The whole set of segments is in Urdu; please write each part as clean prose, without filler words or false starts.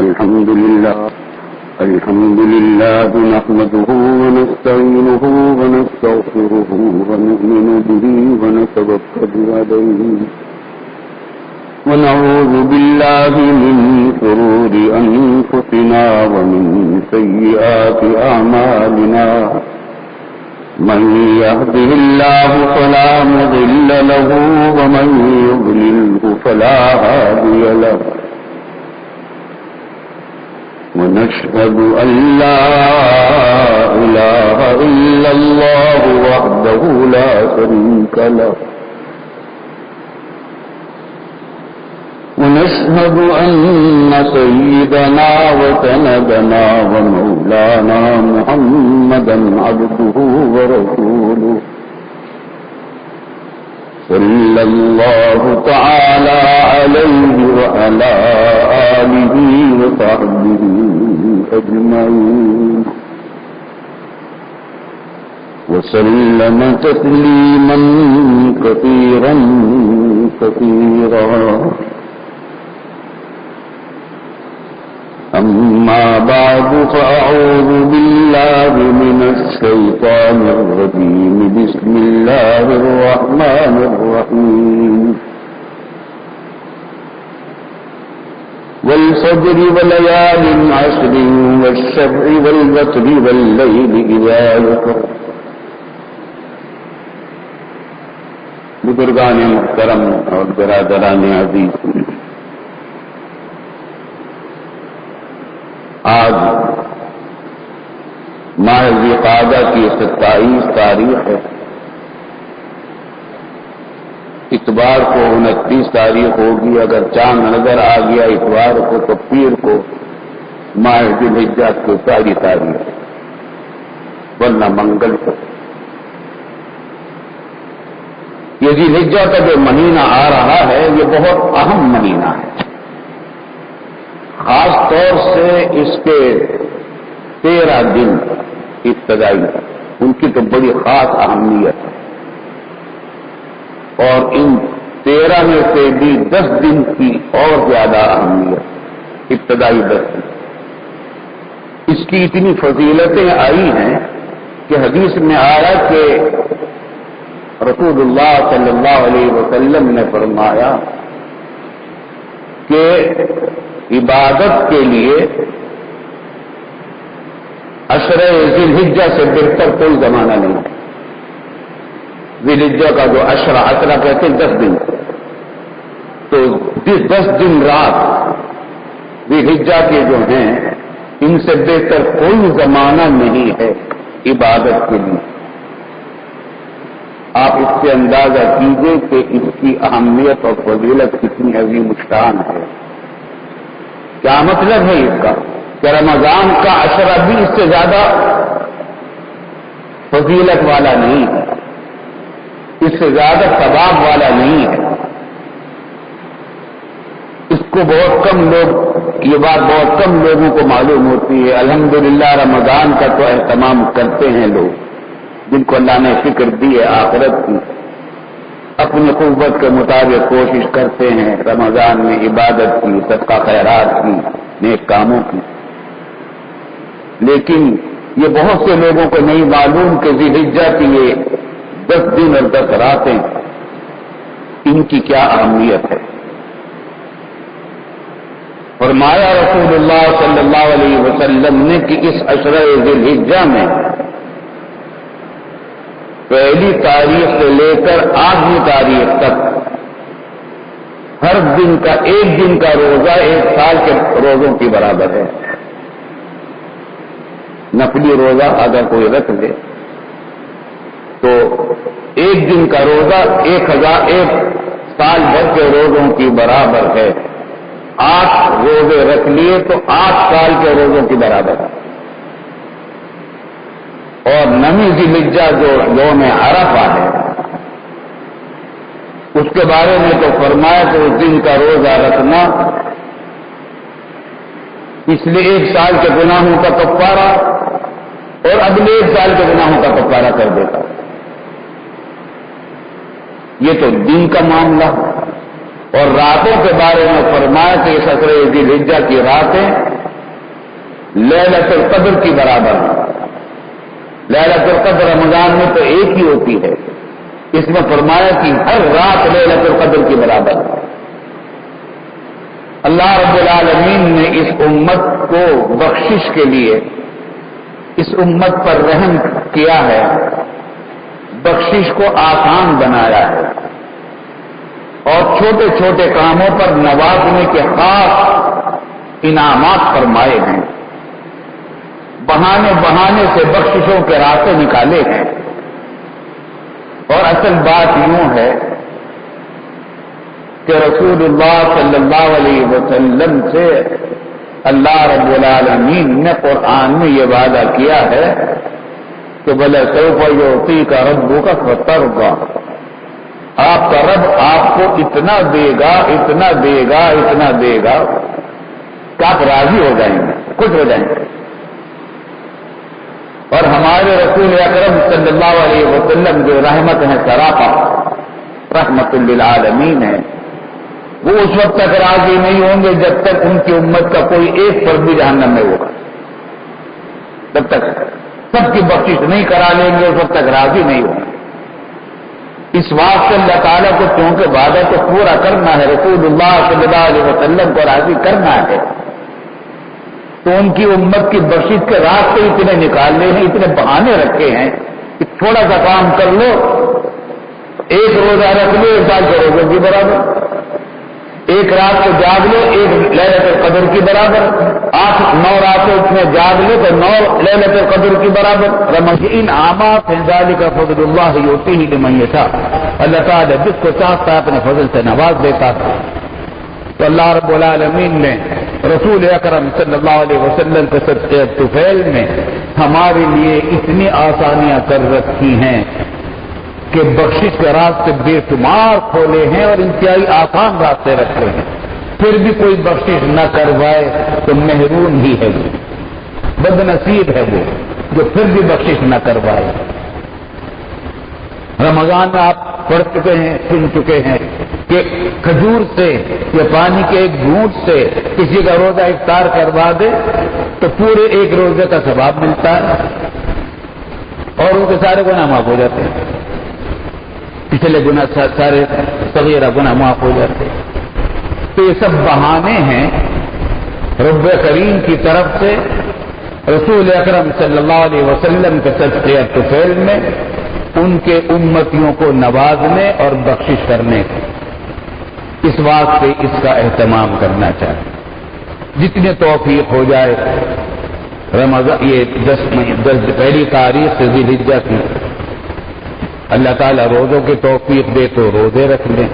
الحمد لله نحمده ونستعينه ونستغفره ونؤمن به ونتوكل عليه ونعوذ بالله من شرور أنفسنا ومن سيئات أعمالنا من يهده الله فلا مضل له ومن يضلله فلا هادي له ونشهد أن لا إله إلا الله وحده لا شريك له ونشهد أن سيدنا وسندنا ومولانا محمدا عبده ورسوله صلى الله تعالى عليه وعلى آله وصحبه أجمعين وسلم تسليما كثيرا كثيرا أما بعد فأعوذ بالله من الشيطان الرجيم بسم الله الرحمن الرحيم والفجر وليال عشر والشفع والوتر والليل إذا يسر بزرگان محترم اور برادران عزیز، آج ماہ ذوالقعدہ کی 27 تاریخ ہے۔ اتوار کو 29 تاریخ ہوگی، اگر چاند نظر آ گیا اتوار کو تو پیر کو ماہ ذوالحجہ کی 4 تاریخ، ورنہ منگل کو۔ یہ ذوالحجہ کا جو مہینہ آ رہا ہے یہ بہت اہم مہینہ ہے، خاص طور سے اس کے 13 دن ابتدائی ان کی تو بڑی خاص اہمیت ہے، اور ان 13 میں سے بھی 10 دن کی اور زیادہ اہمیت، ابتدائی 10 دن۔ اس کی اتنی فضیلتیں آئی ہیں کہ حدیث میں آیا کہ رسول اللہ صلی اللہ علیہ وسلم نے فرمایا کہ عبادت کے لیے عشرہ ذوالحجہ سے بہتر کوئی زمانہ نہیں ہے۔ ذوالحجہ کا جو عشرہ کہتے ہیں 10 دن، تو 10 دن رات ذوالحجہ کے جو ہیں ان سے بہتر کوئی زمانہ نہیں ہے عبادت کے لیے۔ آپ اس سے اندازہ کیجئے کہ اس کی اہمیت اور فضیلت کتنی عظیم الشان ہے۔ کیا مطلب ہے اس کا کہ رمضان کا عشرہ بھی اس سے زیادہ فضیلت والا نہیں ہے، اس سے زیادہ ثواب والا نہیں ہے۔ اس کو بہت کم لوگ، یہ بات بہت کم لوگوں کو معلوم ہوتی ہے۔ الحمدللہ رمضان کا تو اہتمام کرتے ہیں لوگ جن کو اللہ نے فکر دی ہے آخرت کی، اپنی قوت کے مطابق کوشش کرتے ہیں رمضان میں عبادت کی، صدقہ خیرات کی، نیک کاموں کی۔ لیکن یہ بہت سے لوگوں کو نہیں معلوم کہ ذوالحجہ کی یہ 10 دن اور 10 راتیں ان کی کیا اہمیت ہے۔ فرمایا رسول اللہ صلی اللہ علیہ وسلم نے کہ اس عشرہ ذوالحجہ میں پہلی تاریخ سے لے کر 8ویں تاریخ تک ہر دن کا 1 دن کا روزہ 1 سال کے روزوں کی برابر ہے۔ نفلی روزہ اگر کوئی رکھ لے تو 1 دن کا روزہ 1 سال بھر کے روزوں کی برابر ہے۔ 8 روزے رکھ لیے تو 8 سال کے روزوں کی برابر ہے۔ اور 9 ذوالحجہ جو یوم عرفہ ہے اس کے بارے میں تو فرمایا کہ اس دن کا روزہ رکھنا اس لیے 1 سال کے گناہوں کا کفارہ اور اگلے 1 سال کے گناہوں کا کفارہ کر دیتا۔ یہ تو دین کا معاملہ۔ اور راتوں کے بارے میں فرمایا کہ اس عشر ذی الحجہ کی راتیں لیلۃ القدر کی برابر ہیں۔ لیلۃ القدر رمضان میں تو ایک ہی ہوتی ہے، اس میں فرمایا کہ ہر رات لیلۃ القدر کی برابر ہے۔ اللہ رب العالمین نے اس امت کو بخشش کے لیے اس امت پر رحم کیا ہے، بخشش کو آسان بنایا ہے اور چھوٹے چھوٹے کاموں پر نوازنے کے خاص انعامات فرمائے ہیں، بہانے بہانے سے بخششوں کے راستے نکالے ہیں۔ اور اصل بات یوں ہے کہ رسول اللہ صلی اللہ علیہ وسلم سے اللہ رب العالمین نے قرآن میں یہ وعدہ کیا ہے کہ وَلَسَوْفَ يُعْطِيكَ رَبُّكَ فَتَرْضَىٰ، آپ کا رب آپ کو اتنا دے گا، اتنا دے گا، اتنا دے گا کہ آپ راضی ہو جائیں گے، خوش ہو جائیں گے۔ اور ہمارے رسول اکرم صلی اللہ علیہ وسلم جو رحمت ہے سراپا، رحمت للعالمین ہے، وہ اس وقت تک راضی نہیں ہوں گے جب تک ان کی امت کا کوئی ایک فرد بھی جہنم میں ہوگا۔ جب تک سب کی بخشش نہیں کرا لیں گے اس وقت تک راضی نہیں ہوں گے۔ اس واسطے اللہ تعالیٰ کو چونکہ وعدہ کو پورا کرنا ہے، رسول اللہ صلی اللہ علیہ وسلم کو راضی کرنا ہے، تو ان کی امت کی بخشش کے راستے اتنے نکالے ہیں، اتنے بہانے رکھے ہیں کہ تھوڑا سا کام کر لو، ایک روزہ رکھ لو، ایک سال کے روزے کی برابر، ایک رات کو جاگ لو، ایک لیلۃ القدر کی برابر، 8-9 راتیں میں جاگ لو تو 9 لیلۃ القدر کی برابر۔ رمضان عامات ذالک فضل اللہ یؤتیہ لمن یشاء، اللہ تعالیٰ جس کو چاہتا ہے اپنے فضل سے نواز دیتا ہے۔ تو اللہ رب العالمین نے رسول اکرم صلی اللہ علیہ وسلم کے صدقے طفیل میں ہمارے لیے اتنی آسانیاں کر رکھی ہیں کہ بخشش کے راستے بے شمار کھولے ہیں اور انتہائی آسان راستے رکھے ہیں، پھر بھی کوئی بخشش نہ کروائے تو محروم ہی ہے، وہ بد نصیب ہے وہ جو پھر بھی بخشش نہ کروائے۔ رمضان میں آپ پڑھ چکے ہیں، سن چکے ہیں کہ کھجور سے یا پانی کے ایک گھونٹ سے کسی کا روزہ افطار کروا دے تو پورے ایک روزے کا ثواب ملتا ہے اور ان کے سارے گناہ معاف ہو جاتے ہیں، پچھلے گناہ سارے صغیرہ گناہ معاف ہو جاتے ہیں۔ تو یہ سب بہانے ہیں رب کریم کی طرف سے رسول اکرم صلی اللہ علیہ وسلم کے صدقے طفیل میں ان کے امتیوں کو نوازنے اور بخشش کرنے کے، اس واسطے اس کا اہتمام کرنا چاہیے۔ جتنے توفیق ہو جائے، رمضان یہ 10 پہلی تاریخ سے ذی الحجہ کی اللہ تعالیٰ روزوں کی توفیق دے تو روزے رکھ لیں،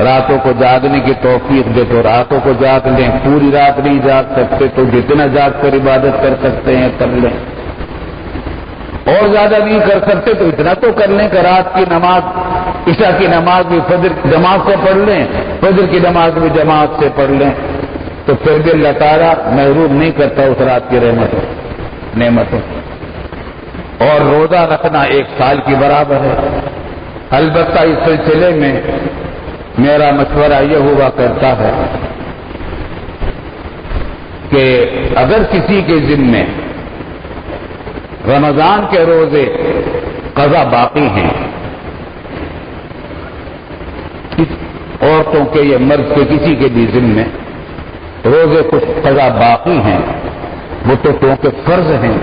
راتوں کو جاگنے کی توفیق دے تو راتوں کو جاگ لیں، پوری رات نہیں جاگ سکتے تو جتنا جاگ کر عبادت کر سکتے ہیں کر لیں، اور زیادہ نہیں کر سکتے تو اتنا تو کر لیں کہ رات کی نماز، عشاء کی نماز بھی فجر جماعت سے پڑھ لیں، فجر کی نماز بھی جماعت سے پڑھ لیں، تو پھر بھی اللہ تعالیٰ محروم نہیں کرتا اس رات کی نعمتوں۔ اور روزہ رکھنا 1 سال کی برابر ہے۔ البتہ اس سلسلے میں میرا مشورہ یہ ہوا کرتا ہے کہ اگر کسی کے ذمے رمضان کے روزے قضا باقی ہیں، عورتوں کے یا مرد کے کسی کے بھی ذمے روزے کچھ قضا باقی ہیں، وہ تو کیونکہ فرض ہیں،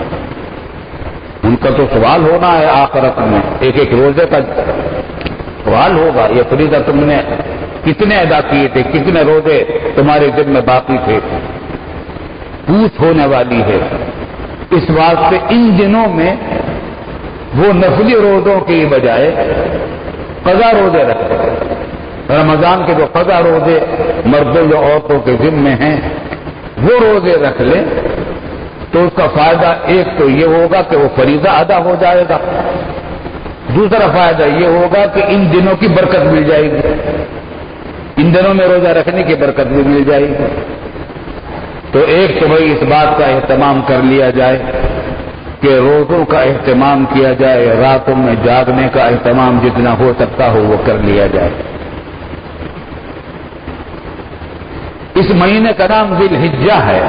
ان کا تو سوال ہونا ہے آخرت میں، ایک روزے کا سوال ہوگا، یہ فریضہ تم نے کتنے ادا کیے تھے، کتنے روزے تمہارے ذمے باقی تھے، پوچھ ہونے والی ہے۔ اس واسطے ان دنوں میں وہ نفلی روزوں کی بجائے قضا روزے رکھتے ہیں۔ رمضان کے جو قضا روزے مردوں یا عورتوں کے ذمے ہیں وہ روزے رکھ لیں تو اس کا فائدہ ایک تو یہ ہوگا کہ وہ فریضہ ادا ہو جائے گا، دوسرا فائدہ یہ ہوگا کہ ان دنوں کی برکت مل جائے گی، ان دنوں میں روزہ رکھنے کی برکت بھی مل جائے گی۔ تو ایک تو بھائی اس بات کا اہتمام کر لیا جائے کہ روزوں کا اہتمام کیا جائے، راتوں میں جاگنے کا اہتمام جتنا ہو سکتا ہو وہ کر لیا جائے۔ اس مہینے کا نام ذی الحجہ ہے.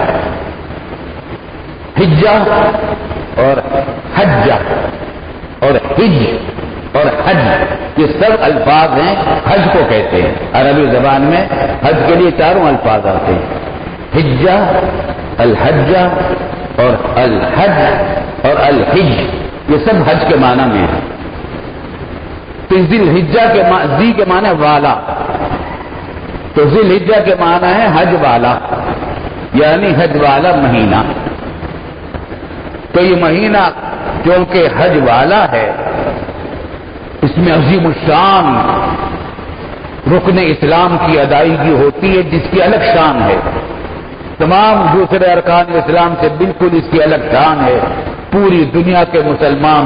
حجہ اور حجہ اور حج اور حج یہ سب الفاظ ہیں حج کو کہتے ہیں. عربی زبان میں حج کے لیے چاروں الفاظ آتے ہیں: حجہ، الحجہ اور الحج اور الحج. یہ سب حج کے معنی میں ہے. تو ذی الحجہ کے ذی کے معنی والا، تو ذی الحجہ کے معنی ہے حج والا، یعنی حج والا مہینہ. تو یہ مہینہ کیونکہ حج والا ہے، اس میں عظیم الشان رکن اسلام کی ادائیگی ہوتی ہے جس کی الگ شان ہے. تمام دوسرے ارکان اسلام سے بالکل اس کی الگ شان ہے. پوری دنیا کے مسلمان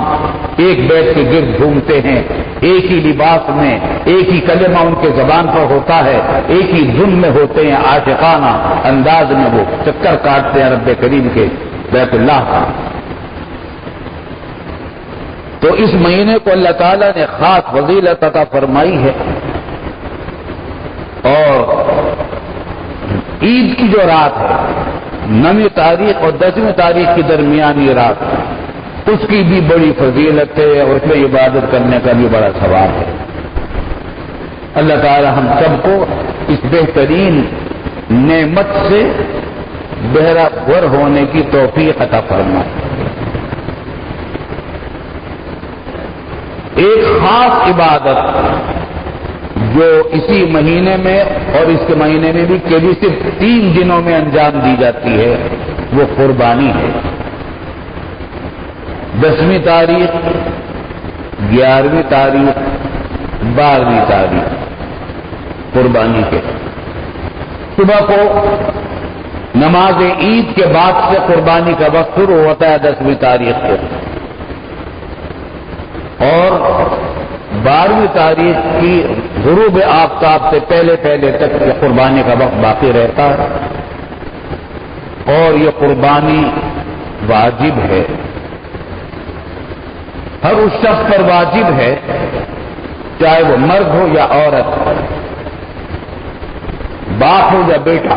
ایک بیت کے گرد گھومتے ہیں، ایک ہی لباس میں، ایک ہی کلمہ ان کے زبان پر ہوتا ہے، ایک ہی دھن میں ہوتے ہیں، عاشقانہ انداز میں وہ چکر کاٹتے ہیں رب کریم کے بیت اللہ کا. تو اس مہینے کو اللہ تعالیٰ نے خاص فضیلت عطا فرمائی ہے. اور عید کی جو رات ہے، 9 تاریخ اور 10 تاریخ کی درمیانی رات، اس کی بھی بڑی فضیلت ہے اور اس میں عبادت کرنے کا بھی بڑا ثواب ہے. اللہ تعالیٰ ہم سب کو اس بہترین نعمت سے بہرہ ور ہونے کی توفیق عطا فرمائے. ایک خاص عبادت جو اسی مہینے میں اور اس کے مہینے میں بھی کبھی صرف 3 دنوں میں انجام دی جاتی ہے، وہ قربانی ہے. 10ویں تاریخ، 11ویں تاریخ، 12ویں تاریخ قربانی کے. صبح کو نماز عید کے بعد سے قربانی کا وقت شروع ہوتا ہے 10ویں تاریخ کو، اور 12ویں تاریخ کی غروب آفتاب سے پہلے تک یہ قربانی کا وقت باقی رہتا ہے. اور یہ قربانی واجب ہے، ہر اس شخص پر واجب ہے، چاہے وہ مرد ہو یا عورت، باپ ہو یا بیٹا،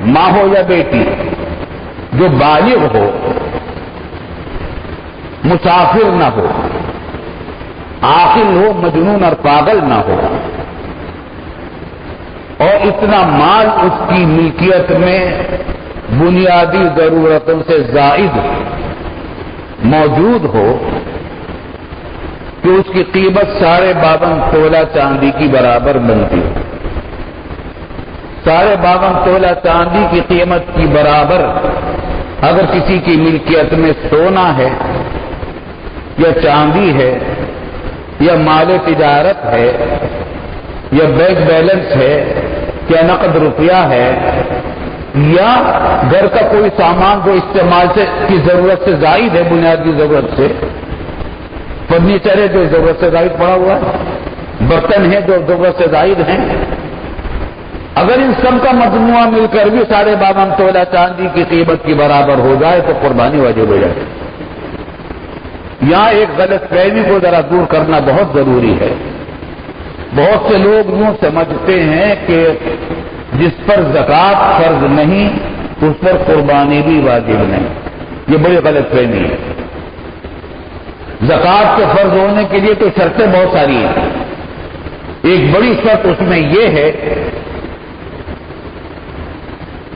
ماں ہو یا بیٹی، جو بالغ ہو، مسافر نہ ہو، عاقل ہو، مجنون اور پاگل نہ ہو، اور اتنا مال اس کی ملکیت میں بنیادی ضرورتوں سے زائد موجود ہو کہ اس کی قیمت 52.5 تولہ چاندی کی برابر بنتی ہے. 52.5 تولہ چاندی کی قیمت کی برابر اگر کسی کی ملکیت میں سونا ہے یا چاندی ہے یا مال تجارت ہے یا بینک بیلنس ہے یا نقد روپیہ ہے یا گھر کا کوئی سامان جو استعمال سے کی ضرورت سے زائد ہے، بنیادی ضرورت سے، فرنیچر ہے جو ضرورت سے زائد پڑا ہوا ہے، برتن ہے جو ضرورت سے زائد ہیں، اگر ان سب کا مجموعہ مل کر بھی 52.5 تولہ چاندی کی قیمت کی برابر ہو جائے تو قربانی واجب ہو جائے. یہاں ایک غلط فہمی کو ذرا دور کرنا بہت ضروری ہے. بہت سے لوگ یوں سمجھتے ہیں کہ جس پر زکوٰۃ فرض نہیں اس پر قربانی بھی واجب نہیں. یہ بڑی غلط فہمی ہے. زکوٰۃ کے فرض ہونے کے لیے تو شرطیں بہت ساری ہیں. ایک بڑی شرط اس میں یہ ہے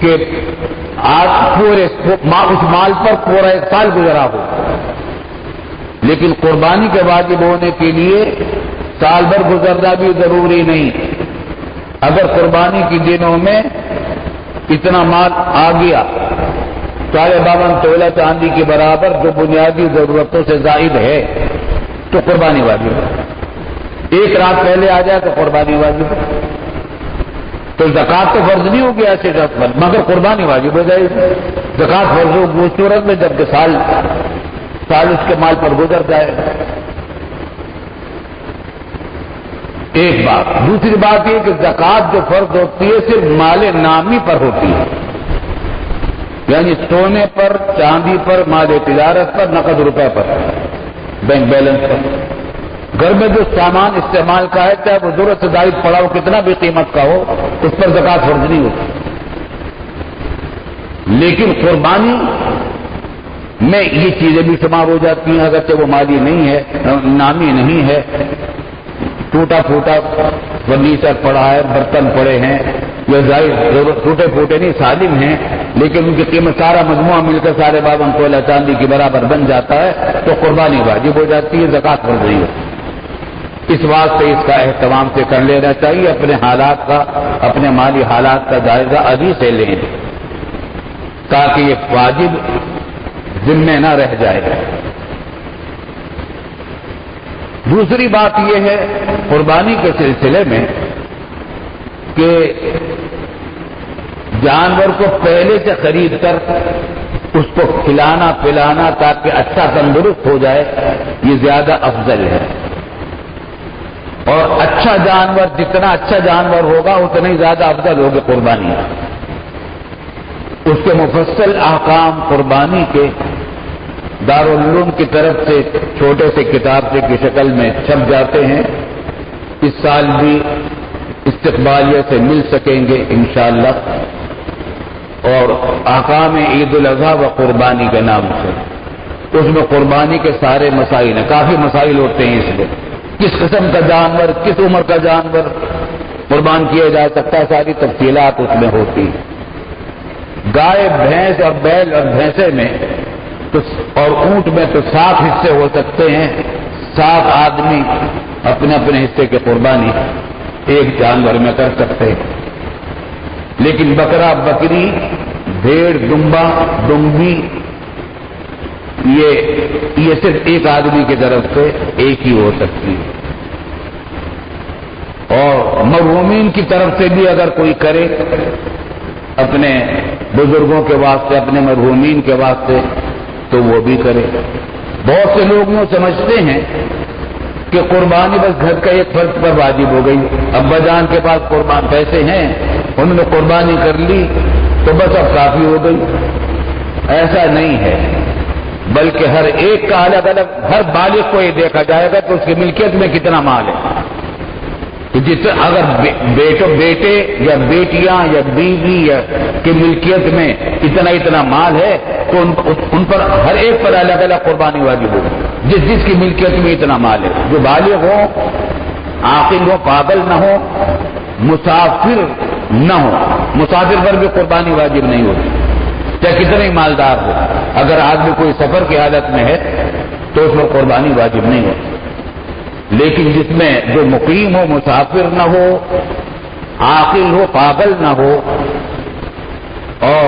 کہ آج اس مال پر پورا 1 سال گزرا ہو، لیکن قربانی کے واجب ہونے کے لیے سال بھر گزرنا بھی ضروری نہیں. اگر قربانی کے دنوں میں اتنا مال آ گیا 52.5 تولہ چاندی کے برابر جو بنیادی ضرورتوں سے زائد ہے تو قربانی واجب ہے. 1 رات پہلے آ جائے تو قربانی واجب ہے. تو زکوٰۃ تو فرض نہیں ہوگی ایسے شخص پر، مگر قربانی واجب ہو جائے گی. زکوٰۃ فرض ہوگی اس صورت میں جب کہ سال اس کے مال پر گزر جائے. ایک بات. دوسری بات یہ کہ زکوٰۃ جو فرض ہوتی ہے صرف مال نامی پر ہوتی ہے، یعنی سونے پر، چاندی پر، مال تجارت پر، نقد روپے پر، بینک بیلنس پر. گھر میں جو سامان استعمال کا ہے چاہے وہ ضرورت سے زائد پڑا ہو کتنا بھی قیمت کا ہو اس پر زکوٰۃ فرض نہیں ہوتی، لیکن قربانی میں یہ چیزیں بھی شمار ہو جاتی ہیں اگرچہ وہ مالی نہیں ہے، نامی نہیں ہے، ٹوٹا پھوٹا فرنیچر پڑا ہے، برتن پڑے ہیں یا ظاہر ٹوٹے پھوٹے نہیں سالم ہیں لیکن ان کی قیمت سارا مجموعہ مل کر سارے باون تولہ چاندی کے برابر بن جاتا ہے تو قربانی واجب ہو جاتی ہے، زکوٰۃ فرض نہیں ہوتی۔ اس واسطے اس کا اہتمام سے کر لینا چاہیے، اپنے حالات کا، اپنے مالی حالات کا جائزہ ابھی سے لیں تاکہ یہ واجب ذمہ نہ رہ جائے۔ دوسری بات یہ ہے قربانی کے سلسلے میں کہ جانور کو پہلے سے خرید کر اس کو کھلانا پلانا تاکہ اچھا تندرست ہو جائے یہ زیادہ افضل ہے، اور اچھا جانور جتنا اچھا جانور ہوگا اتنا ہی زیادہ افضل ہوگی قربانی۔ اس کے مفصل احکام قربانی کے دارالعلوم کی طرف سے چھوٹے سے کتاب کی شکل میں چھپ جاتے ہیں، اس سال بھی استقبالیہ سے مل سکیں گے انشاءاللہ، اور احکام عید الاضحیٰ و قربانی کے نام سے اس میں قربانی کے سارے مسائل ہیں، کافی مسائل ہوتے ہیں اس میں، کس قسم کا جانور، کس عمر کا جانور قربان کیا جا سکتا ہے، ساری تفصیلات اس میں ہوتی ہیں۔ گائے، بھینس اور بیل اور بھینسے میں اور اونٹ میں تو 7 حصے ہو سکتے ہیں، 7 آدمی اپنے اپنے حصے کی قربانی ایک جانور میں کر سکتے ہیں، لیکن بکرا، بکری، بھیڑ، دمبا، ڈنگی یہ صرف ایک آدمی کی طرف سے ایک ہی ہو سکتی ہے، اور مرحومین کی طرف سے بھی اگر کوئی کرے اپنے بزرگوں کے واسطے، اپنے مرحومین کے واسطے تو وہ بھی کرے۔ بہت سے لوگ یوں سمجھتے ہیں کہ قربانی بس گھر کا ایک فرد پر واجب ہو گئی، ابا جان کے پاس قربان پیسے ہیں انہوں نے قربانی کر لی تو بس اب کافی ہو گئی، ایسا نہیں ہے، بلکہ ہر ایک کا الگ الگ، ہر بالغ کو یہ دیکھا جائے گا کہ اس کی ملکیت میں کتنا مال ہے، اگر بیٹے یا بیٹیاں یا بیوی یا کی ملکیت میں اتنا مال ہے تو ان پر ہر ایک پر الگ الگ قربانی واجب ہوگی، جس کی ملکیت میں اتنا مال ہے، جو بالغ ہو، عاقل ہو، پاگل نہ ہو، مسافر نہ ہو، مسافر پر بھی قربانی واجب نہیں ہوتی چاہے کتنے ہی مالدار ہو، اگر آدمی کوئی سفر کی حالت میں ہے تو اس میں قربانی واجب نہیں ہوتی، لیکن جس میں جو مقیم ہو، مسافر نہ ہو، عاقل ہو، پاگل نہ ہو، اور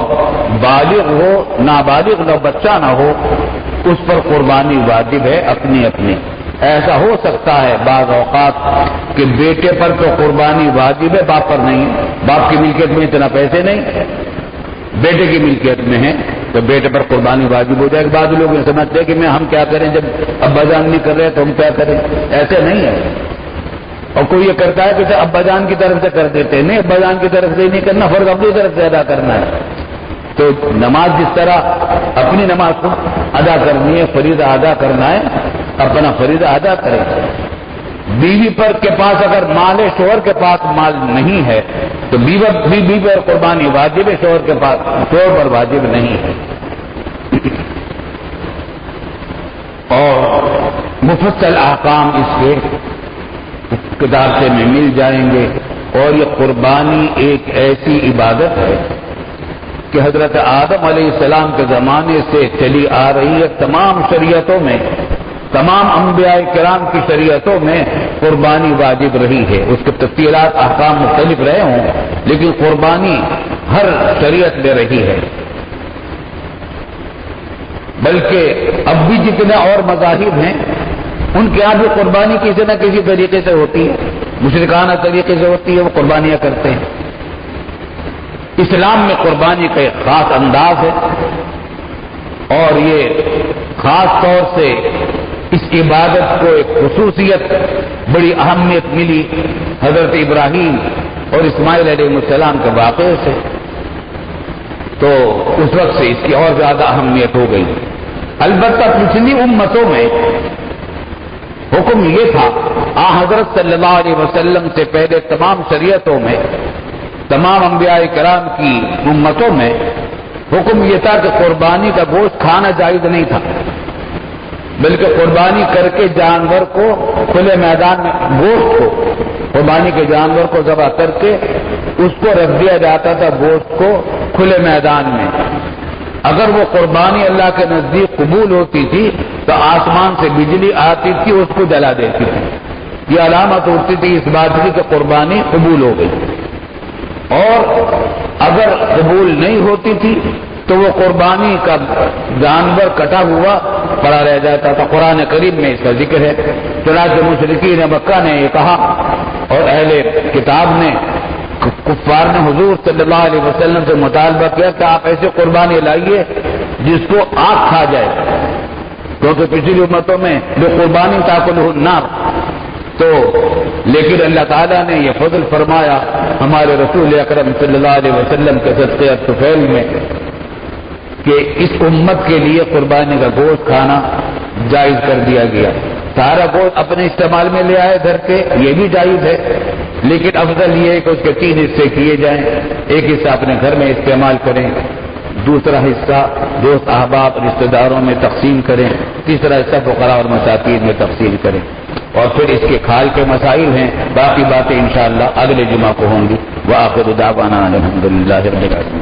بالغ ہو، نابالغ نہ بچہ نہ ہو، اس پر قربانی واجب ہے اپنی اپنی۔ ایسا ہو سکتا ہے بعض اوقات کہ بیٹے پر تو قربانی واجب ہے، باپ پر نہیں، باپ کی ملکیت میں اتنا پیسے نہیں، بیٹے کی ملکیت میں ہے تو بیٹے پر قربانی واجب ہو جائے گا۔ بعض لوگ یہ سمجھتے ہیں کہ ہم کیا کریں جب ابا جان نہیں کر رہے تو ہم کیا کریں، ایسے نہیں ہے، اور کوئی یہ کرتا ہے کہ ابا جان کی طرف سے کر دیتے ہیں، نہیں، ابا جان کی طرف سے نہیں کرنا، فرض اپنی طرف سے ادا کرنا ہے، تو نماز جس طرح اپنی نماز کو ادا کرنی ہے، فریضہ ادا کرنا ہے، اپنا فریضہ ادا کریں۔ بیوی پر کے پاس اگر مال ہے، شوہر کے پاس مال نہیں ہے تو بیوی پر قربانی واجب ہے، شوہر پر واجب نہیں ہے، اور مفصل احکام اس کے کتابچے میں مل جائیں گے۔ اور یہ قربانی ایک ایسی عبادت ہے کہ حضرت آدم علیہ السلام کے زمانے سے چلی آ رہی ہے، تمام شریعتوں میں، تمام انبیاء کرام کی شریعتوں میں قربانی واجب رہی ہے، اس کے تفصیلات احکام مختلف رہے ہوں لیکن قربانی ہر شریعت میں رہی ہے، بلکہ اب بھی جتنے اور مذاہب ہیں ان کے یہاں بھی قربانی کسی نہ کسی طریقے سے ہوتی ہے، مشرکانہ طریقے سے ہوتی ہے، وہ قربانیاں کرتے ہیں۔ اسلام میں قربانی کا ایک خاص انداز ہے، اور یہ خاص طور سے اس عبادت کو ایک خصوصیت، بڑی اہمیت ملی حضرت ابراہیم اور اسماعیل علیہ السلام کے واقعے سے، تو اس وقت سے اس کی اور زیادہ اہمیت ہو گئی۔ البتہ پچھلی امتوں میں حکم یہ تھا حضرت صلی اللہ علیہ وسلم سے پہلے تمام شریعتوں میں، تمام انبیاء کرام کی امتوں میں حکم یہ تھا کہ قربانی کا گوشت کھانا جائز نہیں تھا، بلکہ قربانی کر کے جانور کو کھلے میدان میں، گوشت کو، قربانی کے جانور کو ذبح کر کے اس کو رکھ دیا جاتا تھا، گوشت کو کھلے میدان میں۔ اگر وہ قربانی اللہ کے نزدیک قبول ہوتی تھی تو آسمان سے بجلی آتی تھی، اس کو جلا دیتی تھی، یہ علامت ہوتی تھی اس بات کی کہ قربانی قبول ہو گئی۔ اور اگر قبول نہیں ہوتی تھی تو وہ قربانی کا جانور کٹا ہوا پڑا رہ جاتا تھا۔ قرآن کریم میں اس کا ذکر ہے، چنانچہ مشرکین مکہ نے یہ کہا اور اہل کتاب نے، کفار نے حضور صلی اللہ علیہ وسلم سے مطالبہ کیا کہ آپ ایسے قربانی لائیے جس کو آگ کھا جائے، کیونکہ پچھلی امتوں میں جو قربانی تاکلہ النار، تو لیکن اللہ تعالیٰ نے یہ فضل فرمایا ہمارے رسول اکرم صلی اللہ علیہ وسلم کے صدقے الطفیل میں کہ اس امت کے لیے قربانی کا گوشت کھانا جائز کر دیا گیا۔ سارا گوشت اپنے استعمال میں لے آئے گھر کے، یہ بھی جائز ہے، لیکن افضل یہ ہے کہ اس کے 3 حصے کیے جائیں، ایک حصہ اپنے گھر میں استعمال کریں، دوسرا حصہ دوست احباب رشتہ داروں میں تقسیم کریں، تیسرا حصہ فقراء اور مساکین میں تقسیم کریں، اور پھر اس کے کھال کے مسائل ہیں، باقی باتیں انشاءاللہ اگلے جمعہ کو ہوں گی۔ وآخر دعوانا الحمدللہ رب العالمین۔